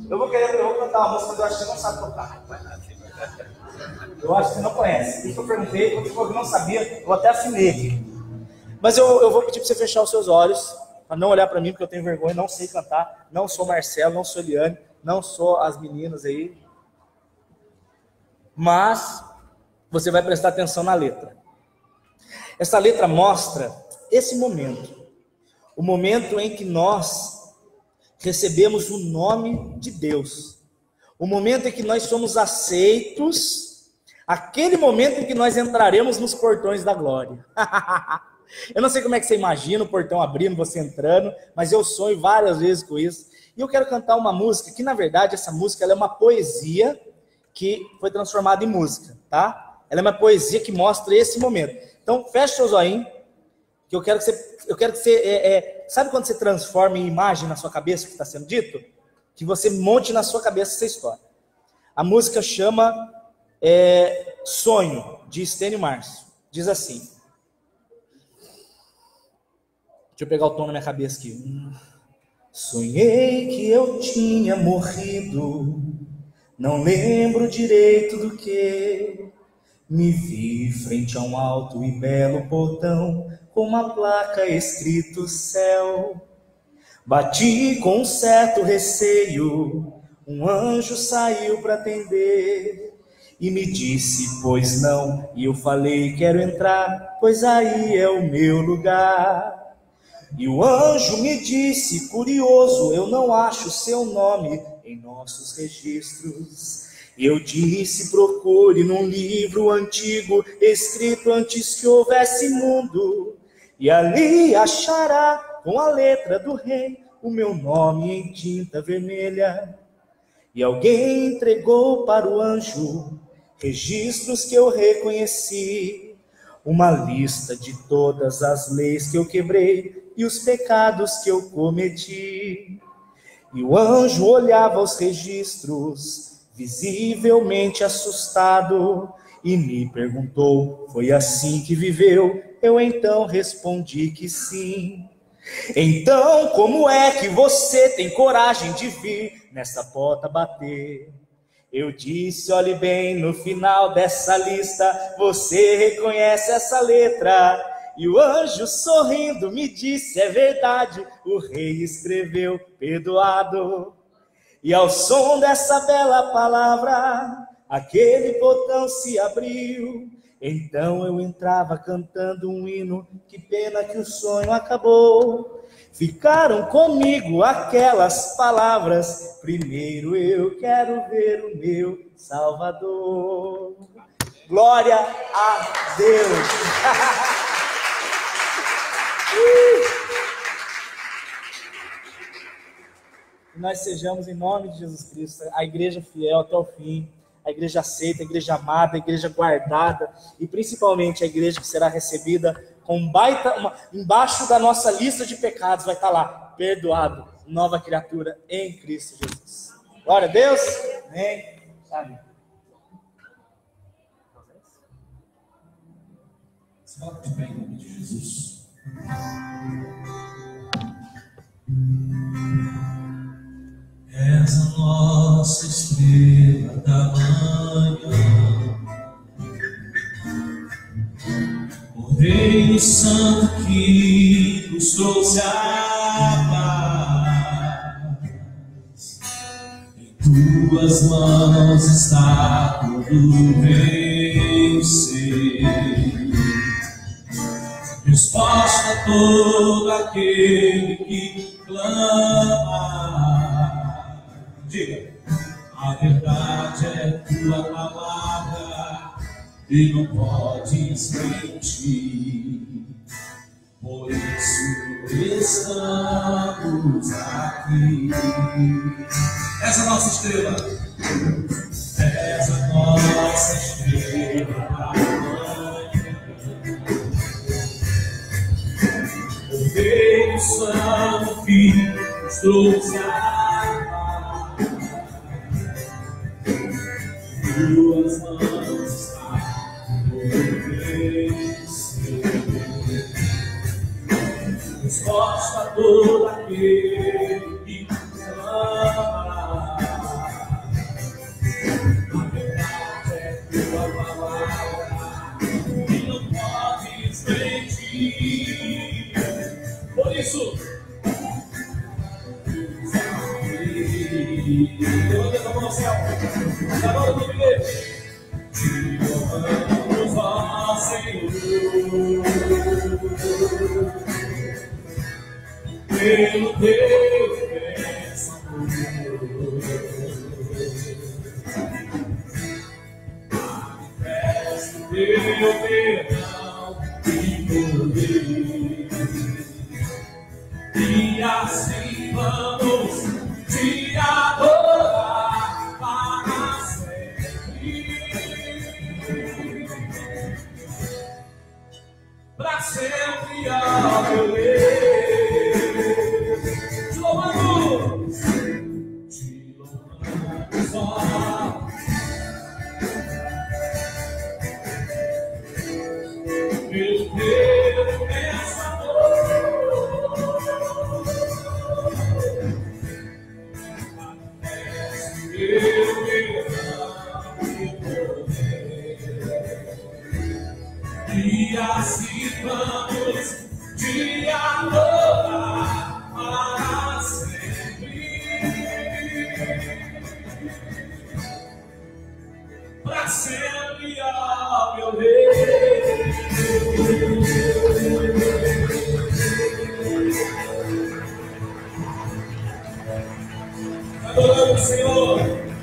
Eu vou cantar uma música, mas eu acho que você não sabe tocar. Eu acho que você não conhece. Isso eu perguntei, quando você falou que não sabia, eu até assinei aqui. Mas eu vou pedir para você fechar os seus olhos, para não olhar para mim, porque eu tenho vergonha, não sei cantar, não sou Marcelo, não sou Eliane, não sou as meninas aí. Mas você vai prestar atenção na letra. Essa letra mostra esse momento. O momento em que nós recebemos o nome de Deus. O momento em que nós somos aceitos. Aquele momento em que nós entraremos nos portões da glória. Eu não sei como é que você imagina o portão abrindo, você entrando, mas eu sonho várias vezes com isso. E eu quero cantar uma música, que na verdade essa música ela é uma poesia que foi transformada em música, tá? Ela é uma poesia que mostra esse momento. Então fecha seus olhinhos, que eu quero que você sabe quando você transforma em imagem na sua cabeça o que está sendo dito? Que você monte na sua cabeça essa história. A música chama Sonho, de Estênio Márcio. Diz assim. Deixa eu pegar o tom na minha cabeça aqui. Sonhei que eu tinha morrido, não lembro direito do que. Me vi frente a um alto e belo portão, com uma placa escrito céu. Bati com um certo receio, um anjo saiu para atender e me disse, pois não, e eu falei, quero entrar, pois aí é o meu lugar. E o anjo me disse, curioso, eu não acho seu nome em nossos registros. E eu disse, procure num livro antigo, escrito antes que houvesse mundo, e ali achará, com a letra do rei, o meu nome em tinta vermelha. E alguém entregou para o anjo registros que eu reconheci, uma lista de todas as leis que eu quebrei e os pecados que eu cometi. E o anjo olhava os registros, visivelmente assustado, e me perguntou, foi assim que viveu? Eu então respondi que sim. Então, como é que você tem coragem de vir nessa porta bater? Eu disse, olhe bem, no final dessa lista, você reconhece essa letra? E o anjo sorrindo me disse, é verdade, o rei escreveu, perdoado. E ao som dessa bela palavra, aquele botão se abriu. Então eu entrava cantando um hino, que pena que o sonho acabou. Ficaram comigo aquelas palavras, primeiro eu quero ver o meu Salvador. Glória a Deus. Que nós sejamos, em nome de Jesus Cristo, a igreja fiel até o fim, a igreja aceita, a igreja amada, a igreja guardada, e principalmente a igreja que será recebida com embaixo da nossa lista de pecados, vai estar lá, perdoado, nova criatura em Cristo Jesus. Glória a Deus. Amém. Amém. Se coloca de pé em nome de Jesus. És a nossa estrela da manhã, Cordeiro Santo que nos trouxe a paz. Em tuas mãos está tudo vencer. Resposta a todo aquele que clama. Diga, a verdade é tua palavra e não podes mentir. Por isso estamos aqui. Essa é a nossa estrela. És a nossa estrela da manhã. Cordeiro Santo que nos trouxe a tuas mãos está o vencer. Resposta a todo aquele que clama. A verdade é tua palavra e não podes mentir. Por isso, levanta a mão ao céu. Agora o nome dele. Te louvamos, ó Senhor, pelo teu imenso amor. Manifesta o teu perdão e poder. E assim vamos te adorar para sempre. Para sempre, ó meu Deus. Te louvamos, ó. Meu Deus, imenso amor. E assim vamos te adorar para sempre. sempre ao meu Rei. Adoramos o Senhor.